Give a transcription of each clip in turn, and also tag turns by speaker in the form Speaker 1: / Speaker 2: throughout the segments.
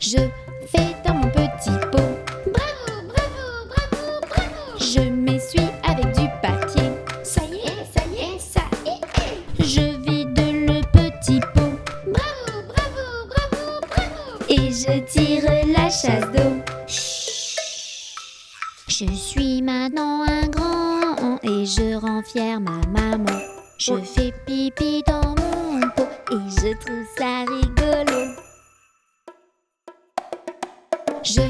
Speaker 1: Je fais dans mon petit pot.
Speaker 2: Bravo, bravo, bravo, bravo.
Speaker 1: Je m'essuie avec du papier.
Speaker 2: Ça y est, ça y est, ça y est.
Speaker 1: Je vide le petit pot
Speaker 2: Bravo, bravo, bravo, bravo.
Speaker 1: et je tire la chasse d'eau. Je suis maintenant un grand et je rends fière ma maman. Je fais pipi dans mon pot et je trouve ça rigolo. Je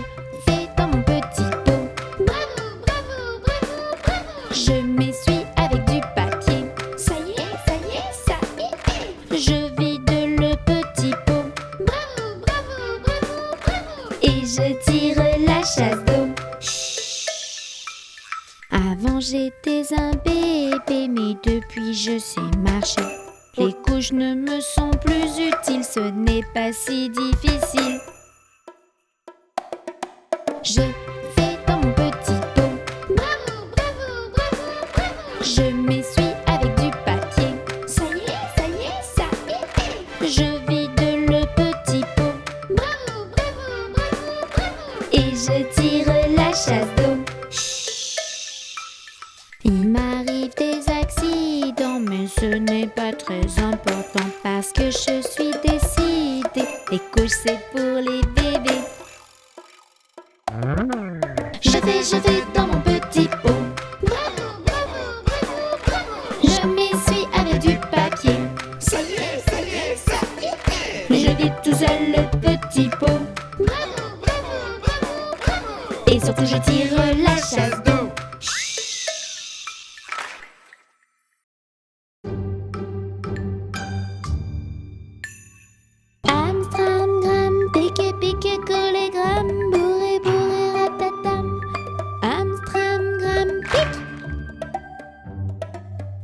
Speaker 1: fais dans mon petit pot.
Speaker 2: Bravo, bravo, bravo, bravo.
Speaker 1: Je m'essuie avec du papier.
Speaker 2: Ça y est, ça y est, ça y est.
Speaker 1: Je vide le petit pot
Speaker 2: Bravo, bravo, bravo, bravo.
Speaker 1: et je tire la chasse d'eau. Avant j'étais un bébé, mais depuis je sais marcher. Les couches ne me sont plus utiles, ce n'est pas si difficile. Je fais dans mon petit pot.
Speaker 2: Bravo, bravo, bravo, bravo.
Speaker 1: Je m'essuie avec du papier.
Speaker 2: Ça y est, ça y est, ça y est.
Speaker 1: Je vide le petit pot
Speaker 2: Bravo, bravo, bravo, bravo.
Speaker 1: et je tire la chasse d'eau. Il m'arrive des accidents, mais ce n'est pas très important parce que je suis décidée. Les couches c'est pour les bébés. Je fais dans mon petit pot.
Speaker 2: Bravo, bravo, bravo, bravo.
Speaker 1: Je m'essuie avec du papier.
Speaker 2: Ça y est, ça y est, ça y est.
Speaker 1: Je vide tout seul le petit pot
Speaker 2: Bravo, bravo, bravo, bravo.
Speaker 1: et surtout je tire la chasse d'eau. Amstram, gram, piqué, piqué, collé, gram, bourré, bourré, ratatam. Amstram, gram, pique.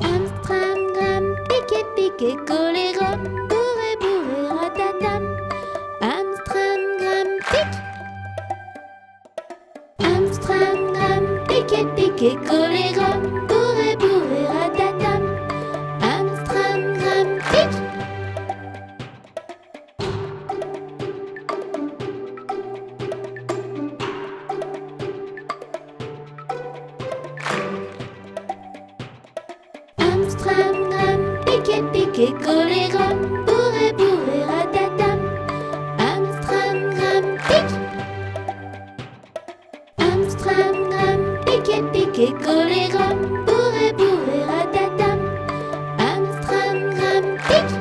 Speaker 1: Amstram, gram, piqué, piqué, collé, gram, bourré, bourré, ratatam. Amstram, gram, pique. Amstram, gram, piqué, piqué, collé, gram, bourré, bourré, ratatam. Amstram, gram, pique. Amstram, gram, piqué, piqué, collé, gram, bourré, bourré, ratatam. Amstram, gram, pique. Amstram, gram, piqué, piqué, collé, gram, bourré, bourré, ratatam. Amstram, gram, pique.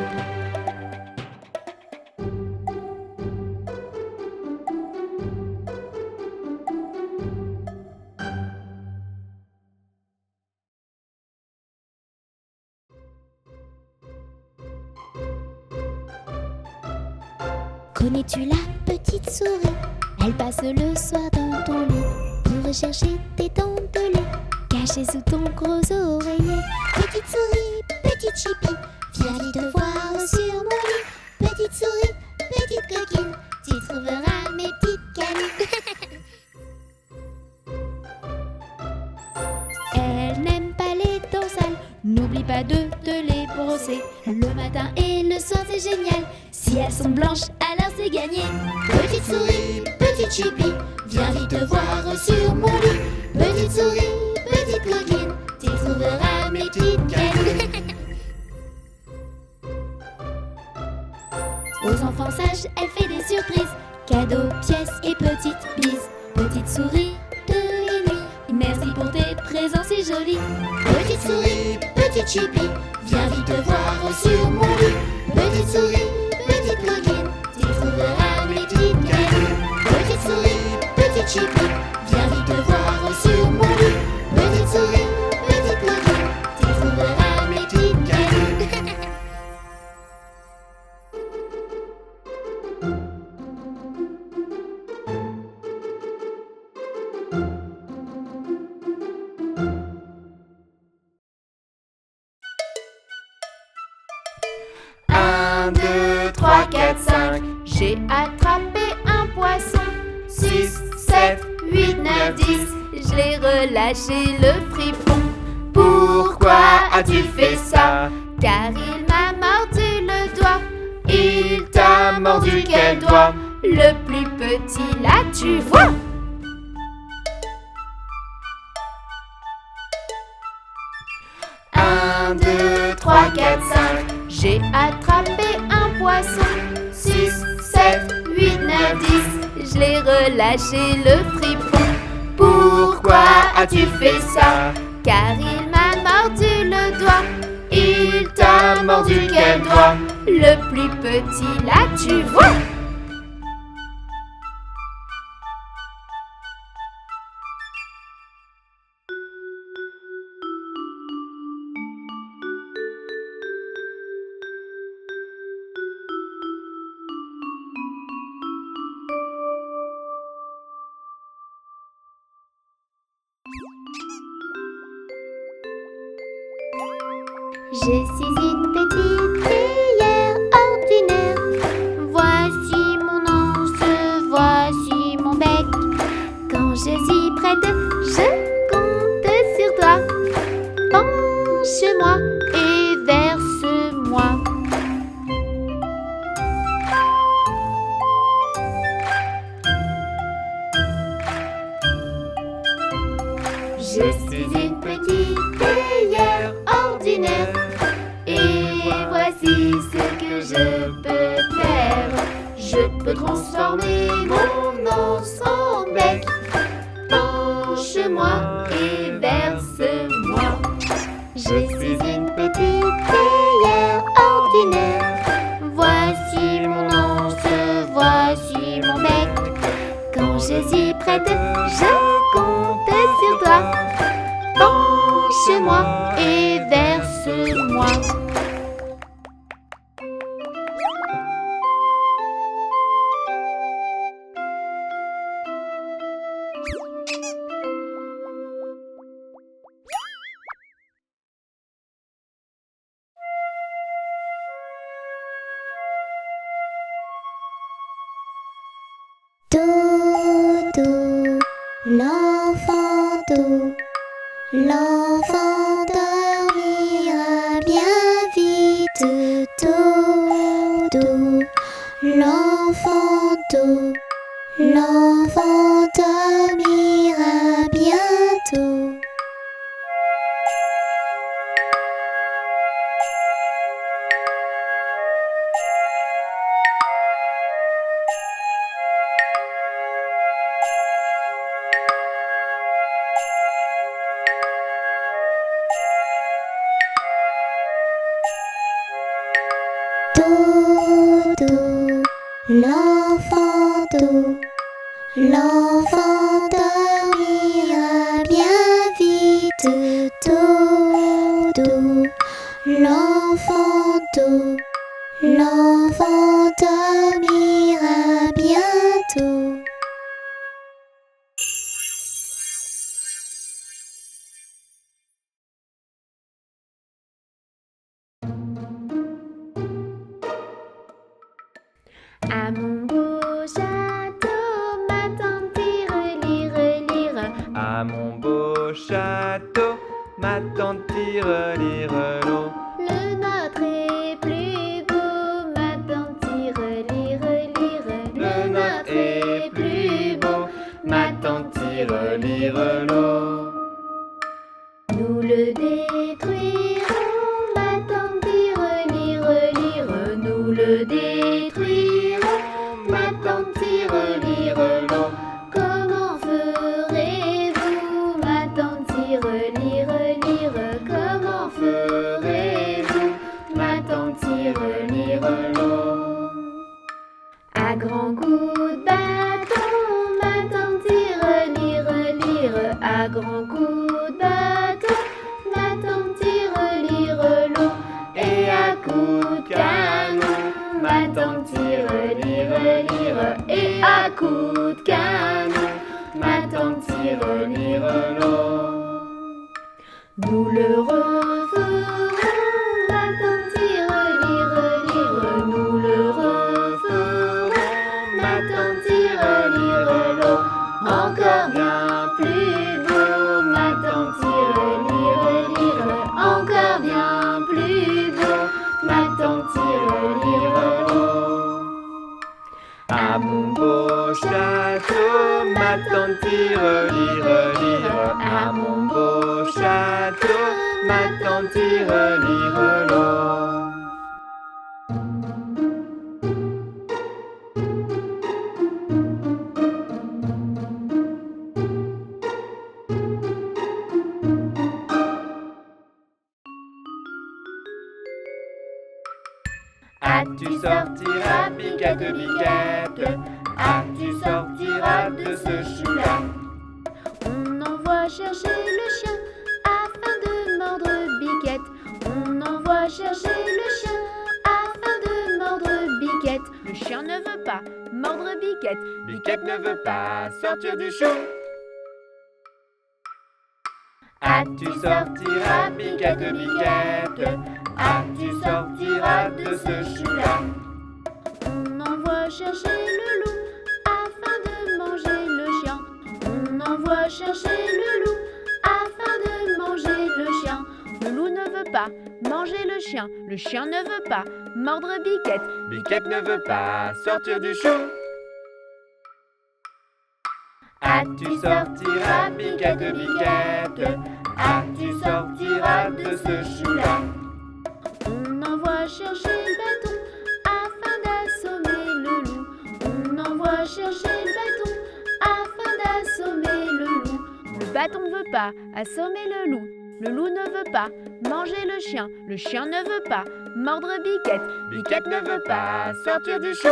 Speaker 1: Connais-tu la petite souris? Elle passe le soir dans ton lit pour rechercher tes dents de lait cachées sous ton gros oreiller.
Speaker 2: Petite souris, petite chipie, viens vite te voir sur mon lit. Petite souris, petite coquine, tu trouveras mes petites canines.
Speaker 1: Elle n'aime pas les dents sales, n'oublie pas de te les brosser. Le matin et le soir c'est génial, si elles sont blanches alors c'est gagné.
Speaker 2: Petite souris, petite chipie, viens vite te voir sur mon lit. Petite souris, petite coquine, tu trouveras mes petites canines.
Speaker 1: Aux enfants sages, elle fait des surprises, cadeaux, pièces et petites bises. Petite souris de nuit, merci pour tes présents si jolis.
Speaker 2: Petite souris, petite chipie, viens vite te voir sur mon lit. Petite souris, petite coquine, tu trouveras mes petites canines. Petite souris, petite chipie, viens vite te voir sur mon lit. Petite souris, petite coquine, tu trouveras mes petites canines.
Speaker 3: Un, 2, 3, 4, 5.
Speaker 1: J'ai attrapé un poisson.
Speaker 3: 6, 7, 8, 9, 10.
Speaker 1: Je l'ai relâché le fripon.
Speaker 3: Pourquoi as-tu fait ça?
Speaker 1: Car il m'a mordu le doigt.
Speaker 3: Il t'a mordu quel doigt?
Speaker 1: Le plus petit.
Speaker 4: petit, là tu vois.
Speaker 3: Un, deux, trois, quatre, cinq.
Speaker 4: J'ai attrapé un poisson.
Speaker 3: 6, 7, 8, 9, 10.
Speaker 4: Je l'ai relâché le fripon.
Speaker 3: Pourquoi as-tu fait ça?
Speaker 4: Car il m'a mordu le doigt.
Speaker 3: Il t'a mordu quel doigt?
Speaker 4: Le plus petit, là tu vois.
Speaker 1: Je suis une petite théière ordinaire. Voici mon anse, voici mon bec. Quand je suis prête, je compte sur toi. Penche-moi et verse-moi.
Speaker 2: Je suis une petite théière ordinaire. Et voici ce que je peux faire. Je peux transformer mon anse en bec. Penche-moi et verse-moi. Je suis une petite théière ordinaire. Voici mon anse, voici mon bec. Quand je suis prête, je compte sur toi. Penche-moi et verse-moi.
Speaker 1: Dodo, l'enfant doux, l'enfant dormira bien vite. Dodo, l'enfant doux, l'enfant dormira bientôt. Dodo, l'enfant doux, l'enfant dormira bien vite. Dodo, l'enfant doux, l'enfant dormira bientôt.
Speaker 4: À mon beau château, ma tante lire.
Speaker 3: À mon beau château, ma tante tire l'eau.
Speaker 4: Le nôtre est plus beau, ma tante lire.
Speaker 3: Le nôtre est plus beau, ma tante tire l'eau.
Speaker 4: Nous le détruirons, ma tante lire. Nous le détruirons, ma tante lire l'eau. Comment ferez-vous, ma tante lire? Comment ferez-vous, ma tante lire l'eau? À grands coups de bâton, ma tante lire. À grands coups de bâton, ma tante lire l'eau. Et à coups de canon, ma tante lire. Et à coups de canon, ma tante lire l'eau. Nous le referons, ma tante lire. Nous le referons, ma tante lire l'eau. Encore bien plus beau, ma tante lire. Encore bien plus beau, ma tante lire l'eau.
Speaker 3: À mon beau château, ma tante tire, lire, à mon beau château, ma tante tire, lire, l'eau. Tu sortiras, Biquette, Biquette, tu sortiras de ce chou-là.
Speaker 4: On envoie chercher le chien afin de mordre Biquette. On envoie chercher le chien afin de mordre Biquette. Le chien ne veut pas mordre Biquette.
Speaker 3: Biquette ne veut pas sortir du chou. Tu sortiras, Biquette, Biquette, tu sortiras de ce chou-là.
Speaker 4: On envoie chercher le loup afin de manger le chien. On envoie chercher le loup afin de manger le chien. Le loup ne veut pas manger le chien ne veut pas mordre Biquette.
Speaker 3: Biquette ne veut pas sortir du chou. Tu sortiras, Biquette, Biquette, tu sortiras de ce chou-là.
Speaker 4: On envoie chercher le bâton afin d'assommer le loup. On envoie chercher le bâton afin d'assommer le loup. Le bâton ne veut pas assommer le loup. Le loup ne veut pas manger le chien ne veut pas mordre Biquette.
Speaker 3: Biquette ne veut pas sortir du chou.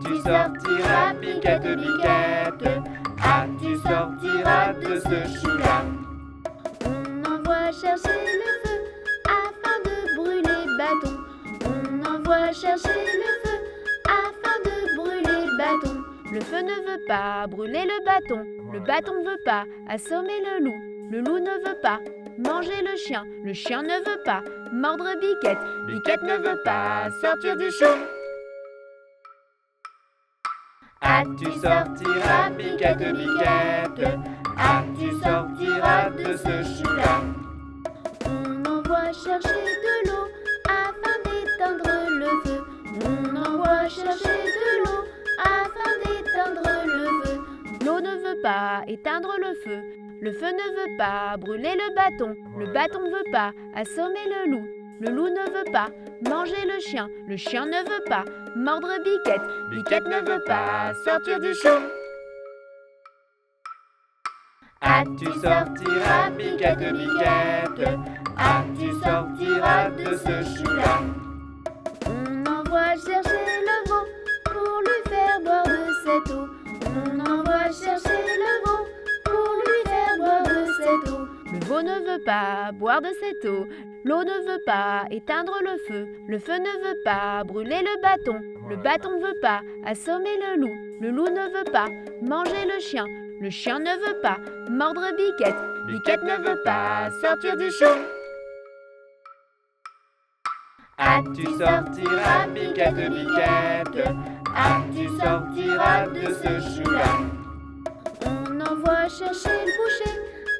Speaker 3: Tu sortiras, Biquette, Biquette, tu sortiras de ce chou-là.
Speaker 4: On envoie chercher le feu afin de brûler le bâton. On envoie chercher le feu afin de brûler le bâton. Le feu ne veut pas brûler le bâton ne veut pas assommer le loup ne veut pas manger le chien ne veut pas mordre Biquette.
Speaker 3: Biquette ne veut pas sortir du chou. Tu sortiras, Biquette, Biquette, tu sortiras de ce chou-là.
Speaker 4: On envoie chercher de l'eau afin d'éteindre le feu. On envoie chercher de l'eau afin d'éteindre le feu. L'eau ne veut pas éteindre le feu ne veut pas brûler le bâton ne veut pas assommer le loup ne veut pas manger le chien ne veut pas mordre Biquette.
Speaker 3: Biquette ne veut pas sortir du chou. Tu sortiras, Biquette, Biquette, tu sortiras de ce chou-là.
Speaker 4: On envoie chercher le veau pour lui faire boire de cette eau. On envoie chercher le veau pour lui faire boire de cette eau. Le veau ne veut pas boire de cette eau. L'eau ne veut pas éteindre le feu ne veut pas brûler le bâton ne veut pas assommer le loup ne veut pas manger le chien ne veut pas mordre Biquette.
Speaker 3: Biquette ne veut pas sortir du chou. Tu sortiras, Biquette, Biquette, tu sortiras de ce chou-là.
Speaker 4: On envoie chercher le boucher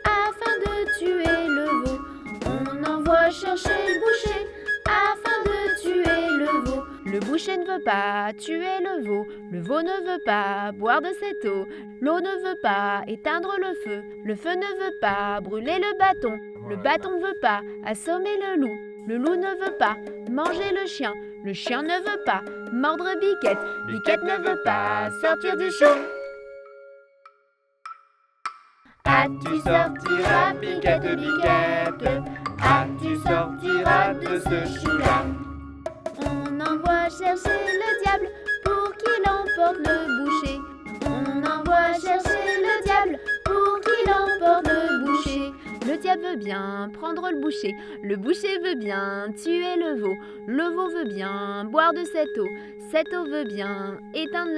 Speaker 4: afin de tuer le veau. On envoie chercher le boucher afin de tuer le veau. Le boucher ne veut pas tuer le veau ne veut pas boire de cette eau. L'eau ne veut pas éteindre le feu ne veut pas brûler le bâton ne veut pas assommer le loup ne veut pas manger le chien ne veut pas mordre Biquette.
Speaker 3: Biquette ne veut pas sortir du chou. Tu sortiras, Biquette, Biquette, tu sortiras de ce chou-là.
Speaker 4: On envoie chercher le diable pour qu'il emporte le boucher. On envoie chercher le diable pour qu'il emporte le boucher. Le diable veut bien prendre le boucher veut bien tuer le veau veut bien boire de cette eau veut bien éteindre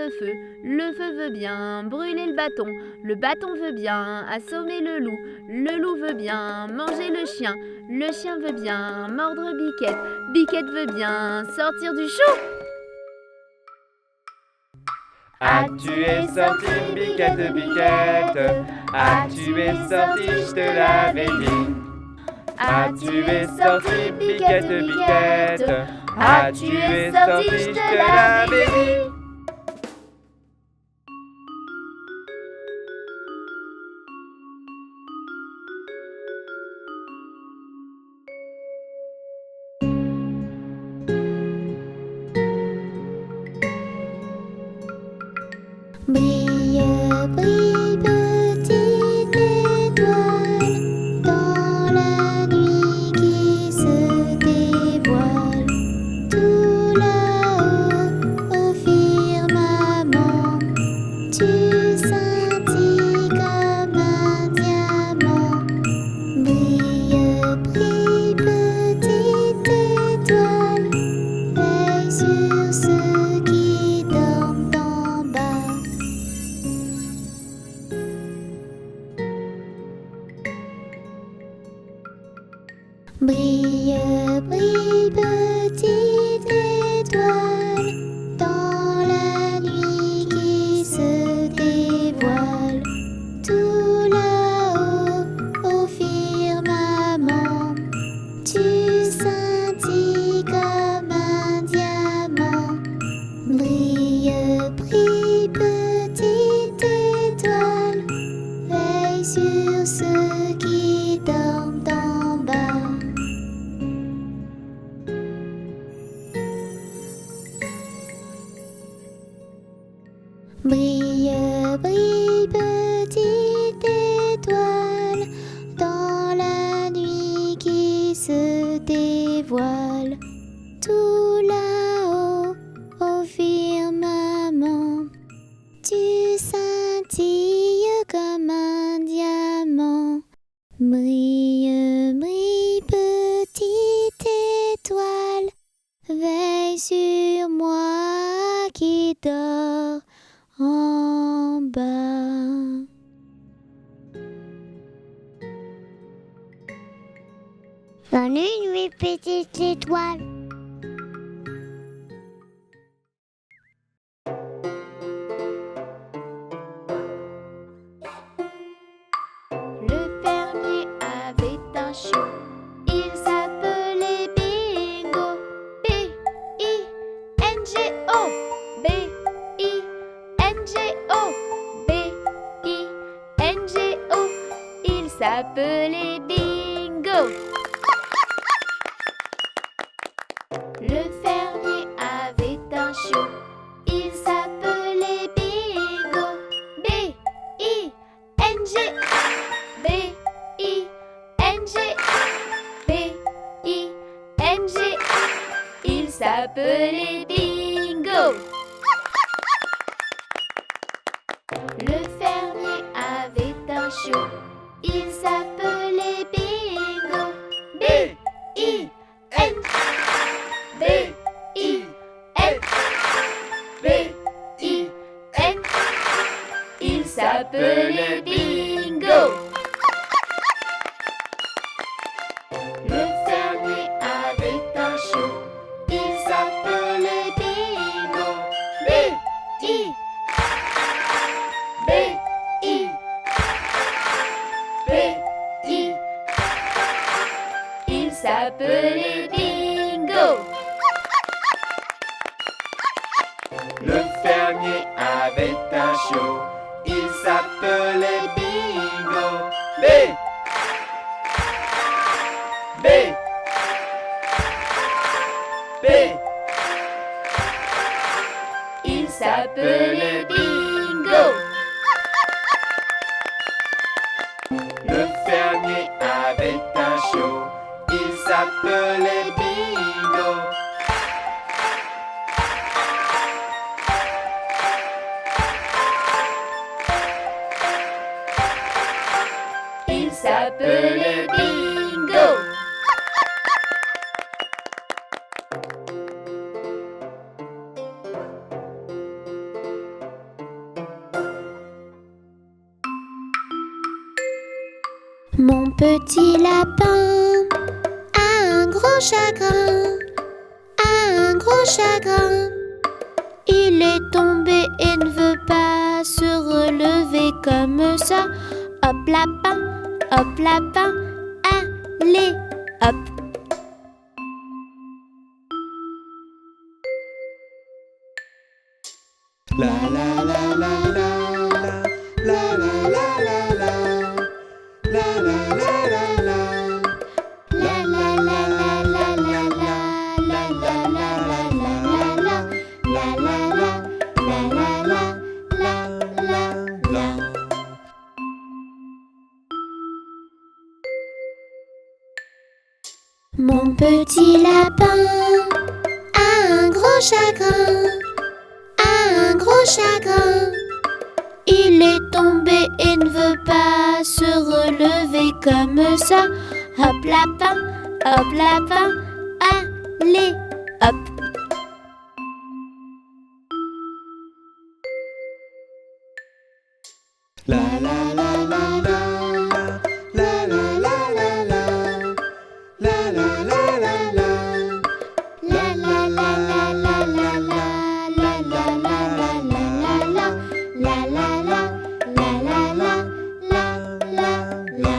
Speaker 4: le feu veut bien brûler le bâton veut bien assommer le loup veut bien manger le chien veut bien mordre Biquette veut bien sortir du chou.
Speaker 3: Tu es sorti, Biquette, Biquette, tu es sorti, je te l'avais dit. Tu es sorti, Biquette, Biquette, tu es sorti, je te l'avais dit.
Speaker 1: Brille, brille, petite étoile, dans la nuit qui se dévoile. Tout là-haut, au firmament, tu scintilles comme un diamant. Brille, brille, petite étoile, veille sur moi qui dors en bas. Bonne nuit, petite étoile.
Speaker 4: Le fermier avait un chiot, il s'appelait Bingo. B-I-N-G-O, B-I-N-G-O, B-I-N-G-O, il s'appelait Bingo. Le fermier avait un chiot, il s'appelait Bingo. B-I-N-G-O, B-I-N-G-O, B-I-N-G-O, il s'appelait Bingo. Le fermier avait un chiot, il s'appelait Bingo. B-I-N, B-I-N, B-I-N, il s'appelait Bingo. Le fermier avait un chiot, il s'appelait Bingo. B-I-N, B-I-N, B-I-N, il s'appelait Bingo.
Speaker 3: Le fermier avait un chiot, il s'appelait Bingo. B, B, B,
Speaker 4: Il s'appelait Bingo.
Speaker 3: Le fermier avait un chiot, il s'appelait Bingo.
Speaker 4: Il s'appelait Bingo.
Speaker 1: Mon petit lapin a un gros chagrin, a un gros chagrin. Il est tombé et ne veut pas se relever comme ça. Hop lapin, allez, hop.
Speaker 3: La la la la la la la la la la la la la la la la
Speaker 1: La la la la la la la la la la la la la la. Mon petit lapin a un gros chagrin, a un gros chagrin. Il est tombé et ne veut pas se relever comme ça. Hop lapin, allez, hop.
Speaker 3: la la la la la la la la la la la la la la la la
Speaker 1: La la la la la la la la la la la la la la.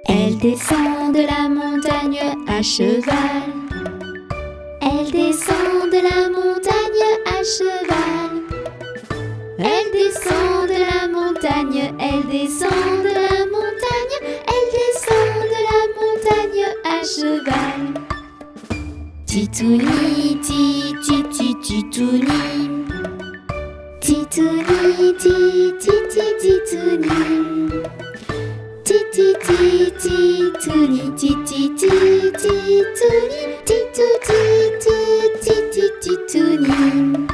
Speaker 1: Elle descend de la montagne à cheval. Elle descend de la montagne à cheval. Elle descend de la montagne, elle descend de la montagne, elle descend de la montagne à cheval. Titouni, titouni. Titouni, titouni. Titouni, titouni.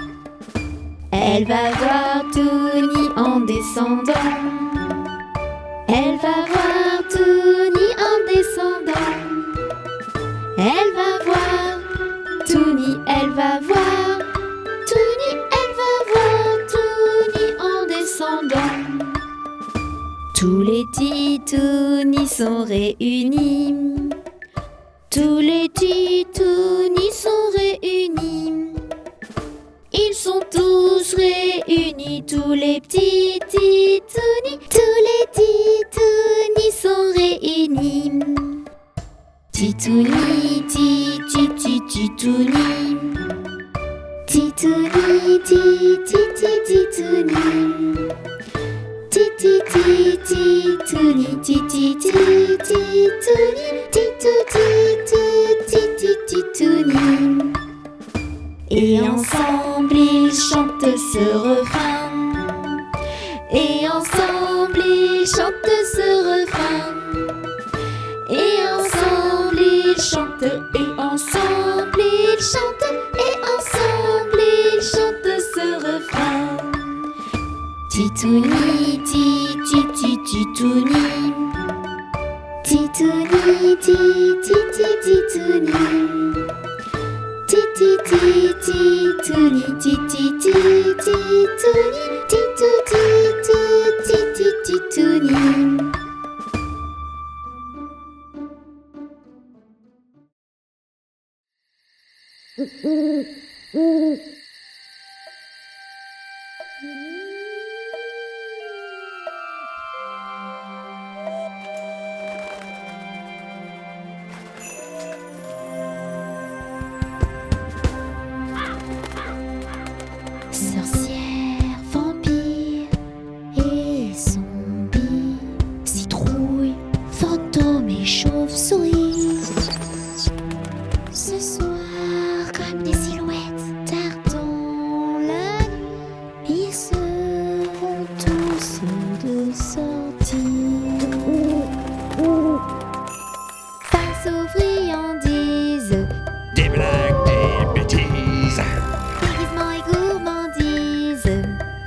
Speaker 1: Elle va voir Tony en descendant. Elle va voir Tony en descendant. Elle va voir Tony, elle va voir Tony, elle va voir Tony en descendant. Tous les titounis sont réunis. Tous les titounis sont réunis. Ils sont tous réunis, tous les petits titounis. Tous les titounis sont réunis. Titouni, titouni. Titouni, titouni. Titouni, titouni. Et ensemble ils chantent ce refrain. Et ensemble ils chantent ce refrain. Et ensemble ils chantent. Et ensemble ils chantent. Et ensemble ils chantent ce refrain. Titouni, titouni. Titouni, titouni. Titouni. Sorcière, vampire et zombie, citrouille, fantôme et chauve-souris. Ce soir, comme des silhouettes tardant la nuit, ils seront tous de sortie. Face aux friandises,
Speaker 5: Des blagues, des bêtises,
Speaker 1: déguisements et gourmandises,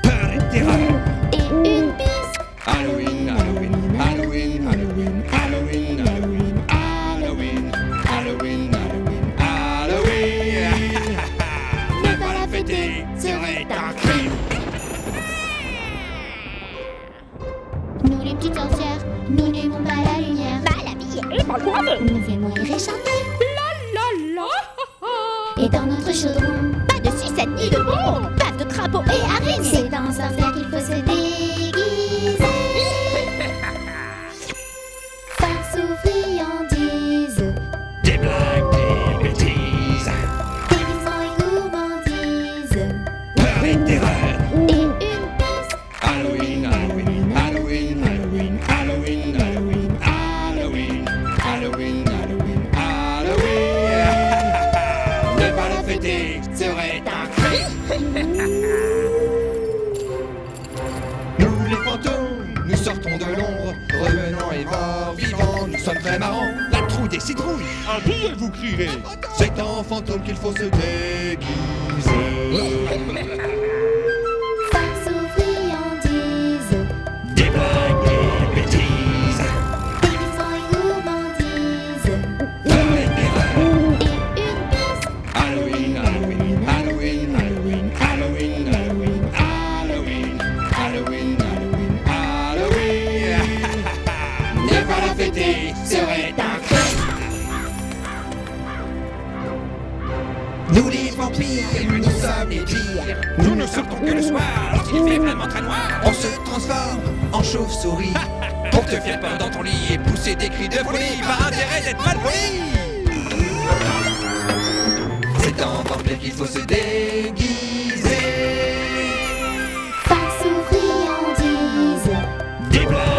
Speaker 5: peur et terreur.
Speaker 1: et une bise.
Speaker 5: Halloween, Halloween, Halloween, Halloween, Halloween, Halloween, Halloween, Halloween, Halloween, Halloween. Ne pas la fêter serait un crime.
Speaker 1: Nous les petites sorcières, nous n'aimons pas la lumière. Pas la vie et pas le nous aimons rire et chanter. Et dans notre chaudron, pas de sucette ni de bonbons, bave de crapaud et araignées. C'est dans sorcière qu'il faut se déguiser. Face aux friandises,
Speaker 5: Des blagues, des bêtises,
Speaker 1: déguisements et gourmandises,
Speaker 5: peur et terreur.
Speaker 1: et une bise.
Speaker 5: Halloween, Halloween, Halloween, Halloween, Halloween, Halloween, Halloween, Halloween, Halloween, Halloween. Ne pas la fêter serait un crime. Nous les fantômes, nous sortons de l'ombre, revenant et morts vivants, nous sommes très marrants. La trouille des citrouilles, un billet vous crierez. C'est en fantôme qu'il faut se déguiser.
Speaker 1: Face aux friandises,
Speaker 5: Des blagues, des bêtises,
Speaker 1: déguisements et gourmandises,
Speaker 5: peur et terreur.
Speaker 1: et une bise.
Speaker 5: Halloween, Halloween, Halloween, Halloween, Halloween, Halloween, Halloween, Halloween, Halloween, Halloween. Ne pas la fêter serait un crime. Nous les vampires, nous sommes les pires. Nous ne sortons que le soir, lorsqu'il fait vraiment très noir. On se transforme en chauve-souris pour te faire peur dans ton lit et pousser des cris de folie par intérêt d'être mal poli. C'est en vampire qu'il faut se déguiser.
Speaker 1: Face aux friandises,
Speaker 5: Des blagues.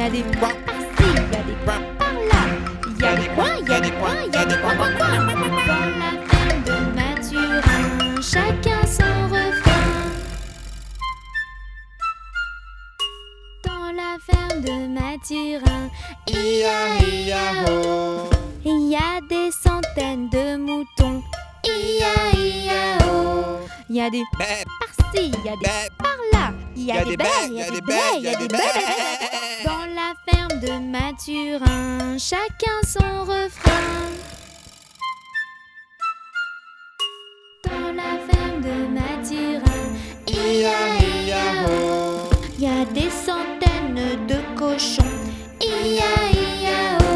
Speaker 4: y a des coins par-ci, y a des coins par-là. Y a des coins, y a des coins, y a des coins, coins, coins. Dans la ferme de Mathurin, chacun son refrain. Dans la ferme de Mathurin,
Speaker 5: Ia-ia-o.
Speaker 4: il y a des centaines de moutons.
Speaker 1: Ia-ia-o.
Speaker 4: Il y a des
Speaker 5: Bép,
Speaker 4: par-ci, il y a des
Speaker 5: bép.
Speaker 4: par-là. Il y
Speaker 5: Y
Speaker 4: a des baies, il y a des baies, il y a des baies. Dans la ferme de Mathurin, chacun son refrain. Dans la ferme de Mathurin,
Speaker 1: Ia-ia-o.
Speaker 4: il y a des centaines de cochons.
Speaker 1: Ia-ia-o.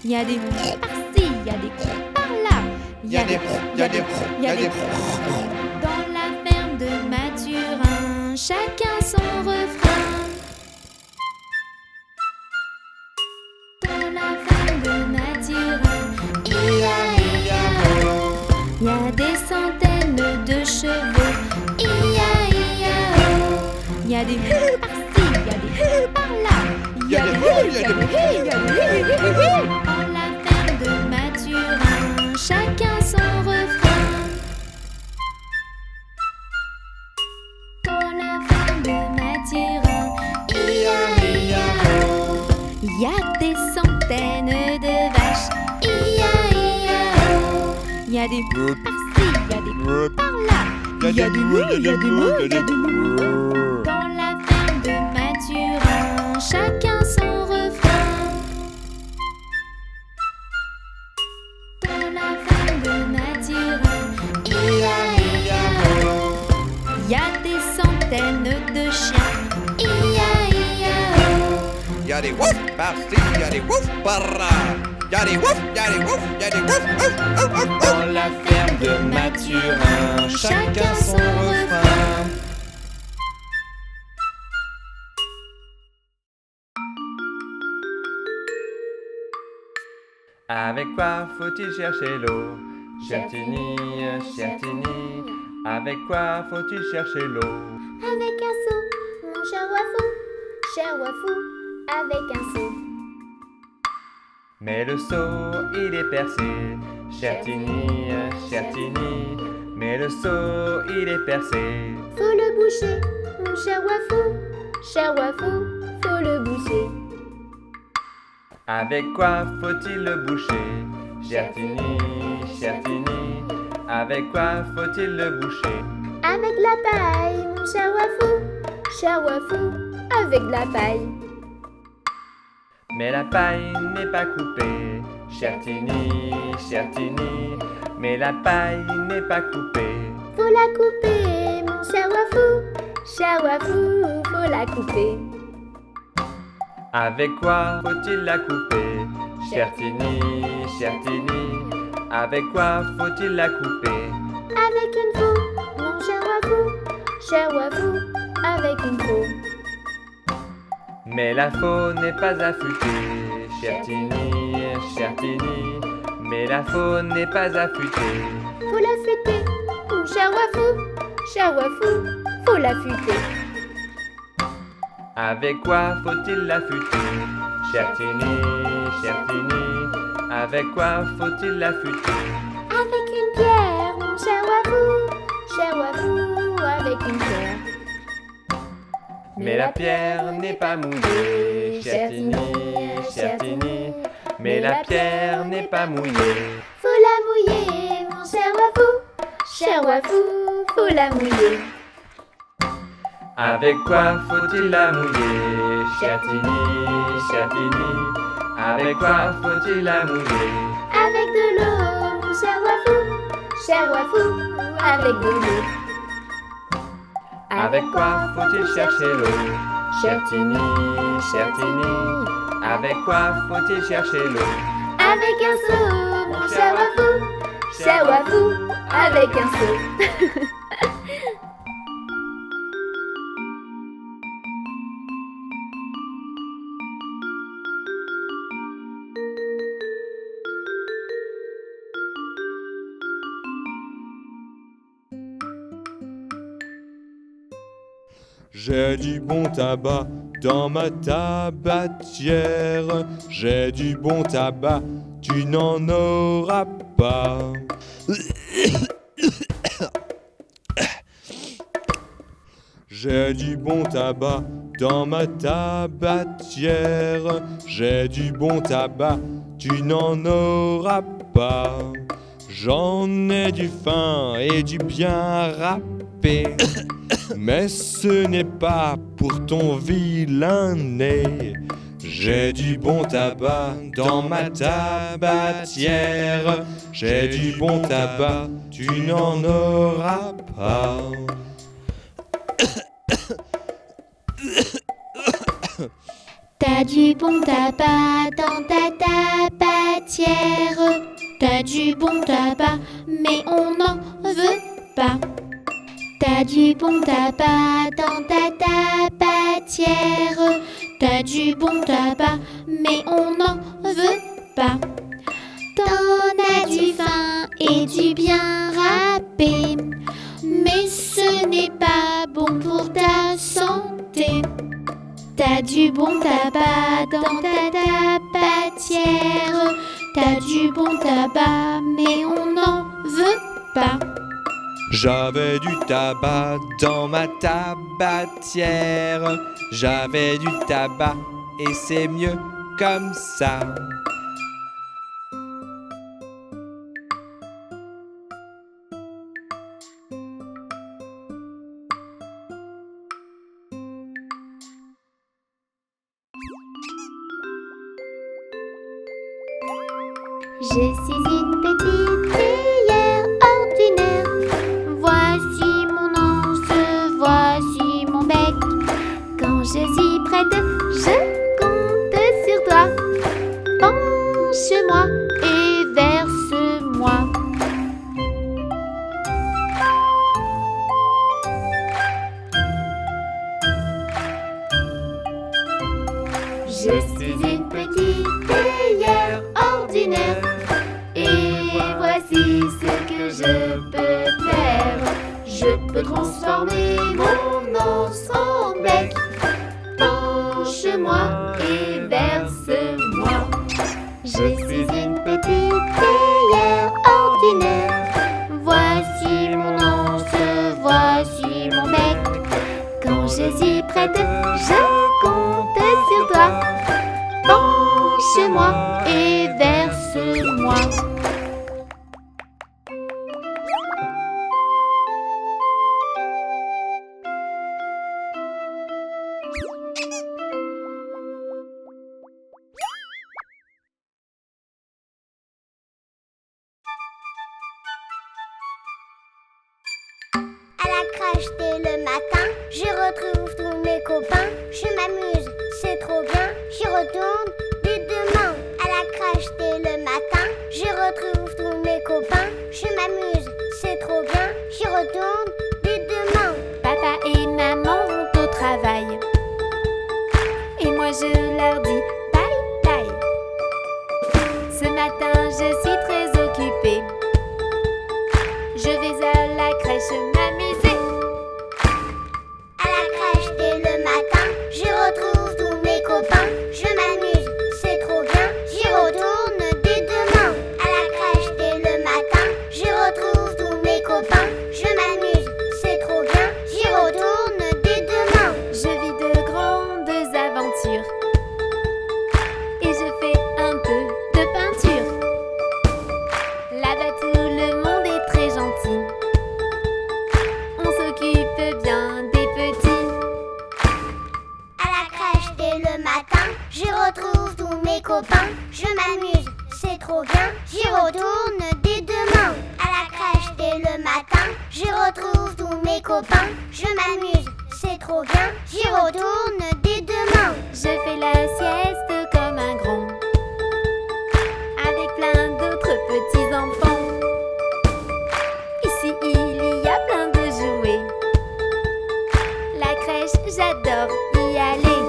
Speaker 4: Il y a des par-ci, il y a des par-là. Il y a des dans la ferme de Mathurin, chacun son refrain. Dans la ferme de Mathurin,
Speaker 1: Ia-ia-o.
Speaker 4: il y a des centaines de chevaux.
Speaker 1: Ia-ia-o.
Speaker 4: Il y a des par-ci, il y a des par-là. Il y a des il y a des dans la ferme de Mathurin, chacun son refrain. Dans la ferme de Mathurin,
Speaker 1: Ia-ia-o.
Speaker 4: il y a des centaines de vaches.
Speaker 1: Ia-ia-o.
Speaker 4: Il y a des par-ci, il y a des par-là. Il y a des moules, il y a des moules, il y a des moules. Dans la ferme de Mathurin, chacun son refrain. Dans la ferme de Mathurin,
Speaker 1: Ia-ia-o.
Speaker 4: il y a des centaines de chiens.
Speaker 1: Ia-ia-o.
Speaker 5: Y'a des wouf par-ci, y'a des wouf par-là. Y'a des wouf, y'a des wouf, y'a des wouf, wouf, wouf, wouf, wouf.
Speaker 3: Dans la ferme de Mathurin, chacun son refrain. Avec quoi faut-il chercher l'eau? Chertini, Chertini, avec quoi faut-il chercher l'eau?
Speaker 1: Avec un seau, mon cher Wafou, avec un seau.
Speaker 3: Mais le seau, il est percé. Chertini, Chertini, mais le seau, il est percé.
Speaker 1: Faut le boucher, mon cher Wafou, faut le boucher.
Speaker 3: Avec quoi faut-il le boucher? Chertini, Chertini, avec quoi faut-il le boucher?
Speaker 1: Avec la paille, mon cher Wafou, avec la paille.
Speaker 3: Mais la paille n'est pas coupée. Chertini, Chertini, mais la paille n'est pas coupée.
Speaker 1: Faut la couper, mon cher Wafou, faut la couper.
Speaker 3: Avec quoi faut-il la couper? Chertini, Chertini, avec quoi faut-il la couper?
Speaker 1: Avec une faux, mon cher Wafou, avec une faux.
Speaker 3: Mais la faux n'est pas affûtée. Chertini, Chertini, mais la faux n'est pas affûtée.
Speaker 1: Faut l'affûter, mon cher Wafou, faut l'affûter.
Speaker 3: Avec quoi faut-il l'affûter? Chertini, Chertini, avec quoi faut-il l'affûter?
Speaker 1: Avec une pierre, mon cher Wafou, avec une pierre.
Speaker 3: Mais la pierre n'est pas mouillée. Chertini, Chertini, mais la pierre n'est pas mouillée.
Speaker 1: Faut la mouiller, mon cher Wafou, faut la mouiller.
Speaker 3: Avec quoi faut-il la mouiller? Chertini, Chertini, avec quoi faut-il la mouiller?
Speaker 1: Avec de l'eau, mon cher Wafou, avec de l'eau.
Speaker 3: Avec quoi faut-il chercher l'eau? Chertini, Chertini, avec quoi faut-il chercher l'eau?
Speaker 1: Avec un seau, mon cher Wafou, avec un seau.
Speaker 6: J'ai du bon tabac dans ma tabatière. J'ai du bon tabac, tu n'en auras pas. J'ai du bon tabac dans ma tabatière. J'ai du bon tabac, tu n'en auras pas. J'en ai du fin et du bien râpé, mais ce n'est pas pour ton vilain nez. J'ai du bon tabac dans ma tabatière. J'ai du bon tabac, tu n'en auras pas.
Speaker 1: T'as du bon tabac dans ta tabatière. T'as du bon tabac, mais on n'en veut pas. T'as du bon tabac dans ta tabatière. T'as du bon tabac, mais on n'en veut pas. T'en as du fin et du bien râpé, mais ce n'est pas bon pour ta santé. T'as du bon tabac dans ta tabatière. T'as du bon tabac, mais on n'en veut pas.
Speaker 6: J'avais du tabac dans ma tabatière. J'avais du tabac et c'est mieux comme ça.
Speaker 1: Je suis une petite cuillère ordinaire. Voici mon anse, voici mon bec. Quand je suis prête, je compte sur toi. Penche-moi et verse-moi. Je suis une petite cuillère ordinaire. Et voici ce que je peux faire. Je peux transformer mon anse en bec. Penche-moi et verse-moi. Je suis une petite cuillère ordinaire. Voici mon anse, voici mon bec. Quand je suis prête, je compte sur toi. Penche-moi et verse-moi.
Speaker 2: À la crèche dès le matin, je retrouve tous mes copains. Je m'amuse, c'est trop bien, j'y retourne dès demain. À la crèche dès le matin, je retrouve tous mes copains. Je m'amuse, c'est trop bien, j'y retourne dès demain.
Speaker 1: Papa et maman vont au travail. Et moi je leur dis bye bye. Ce matin je suis très occupée. Je vais à la crèche m'amuser.
Speaker 2: À la crèche dès le matin, je retrouve tous mes copains. Je m'amuse, c'est trop bien, j'y retourne dès demain. À la crèche dès le matin, je retrouve tous mes copains. Je m'amuse, c'est trop bien, j'y retourne dès demain.
Speaker 1: Je vis de grandes aventures. Et je fais un peu de peinture. Là-bas tout le monde est très gentil. On s'occupe bien des petits.
Speaker 2: À la crèche dès le matin, je retrouve tous mes copains. Je m'amuse, c'est trop bien, j'y retourne dès demain. À la crèche dès le matin, je retrouve tous mes copains. Je m'amuse, c'est trop bien, j'y retourne dès demain.
Speaker 1: Je fais la sieste comme un grand, avec plein d'autres petits enfants. Ici il y a plein de jouets. La crèche, j'adore y aller.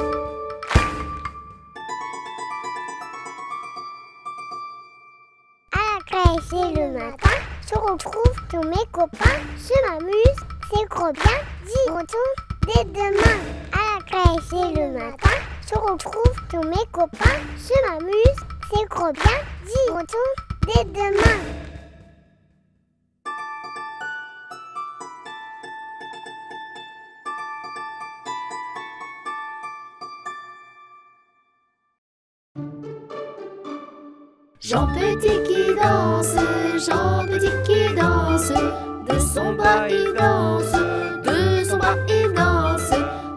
Speaker 2: À la crèche dès le matin, je retrouve tous mes copains. Je m'amuse, c'est trop bien, j'y retourne dès demain. À la crèche dès le matin,
Speaker 1: se retrouve, tous mes copains se m'amusent, c'est trop bien, dis, on tourne dès demain.
Speaker 4: Jean Petit qui danse, Jean Petit qui danse, de son bras il danse, de son bras il danse,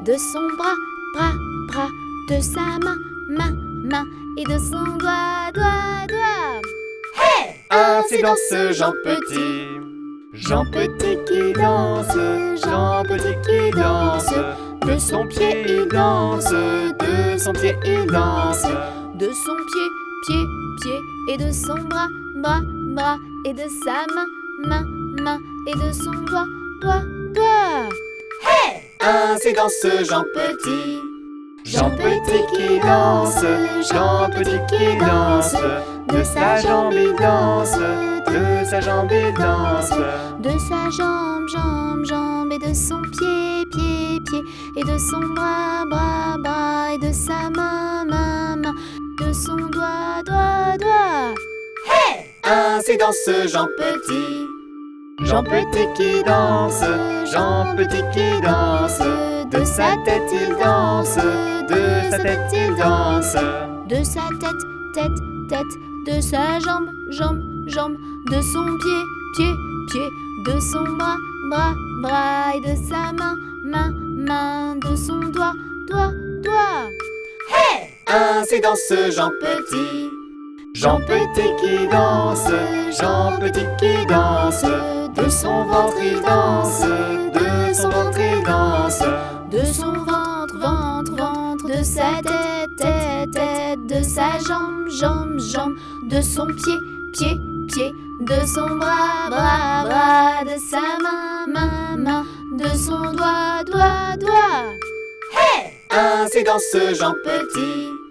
Speaker 4: de son bras, bras, bras, de sa main, main, main, et de son doigt, doigt, doigt. Hey!
Speaker 3: Ainsi danse Jean Petit. Jean Petit qui danse, Jean Petit qui danse, de son pied il danse, de son pied il danse,
Speaker 4: De son pied, pied, pied, et de son bras, bras, bras, et de sa main, main, main, et de son doigt, doigt, doigt.
Speaker 3: ainsi danse Jean Petit. Jean Petit qui danse, Jean Petit qui danse, de sa jambe il danse, de sa jambe il danse,
Speaker 4: De sa jambe, jambe, jambe, et de son pied, pied, pied, et de son bras, bras, bras, et de sa main, main, main, de son doigt, doigt, doigt.
Speaker 3: ainsi danse Jean Petit. Jean Petit qui danse, Jean Petit qui danse, de sa tête il danse, de sa tête il danse,
Speaker 4: De sa tête, tête, tête, de sa jambe, jambe, jambe, de son pied, pied, pied, de son bras, bras, bras, et de sa main, main, main, de son doigt, doigt, doigt.
Speaker 3: ainsi danse Jean Petit. Jean Petit qui danse, Jean Petit qui danse, de son ventre il danse, de son ventre il danse,
Speaker 4: De son ventre, ventre, ventre, de sa tête, tête, tête, de sa jambe, jambe, jambe, de son pied, pied, pied, de son bras, bras, bras, de sa main, main, main, de son doigt, doigt, doigt.
Speaker 3: ainsi danse Jean Petit.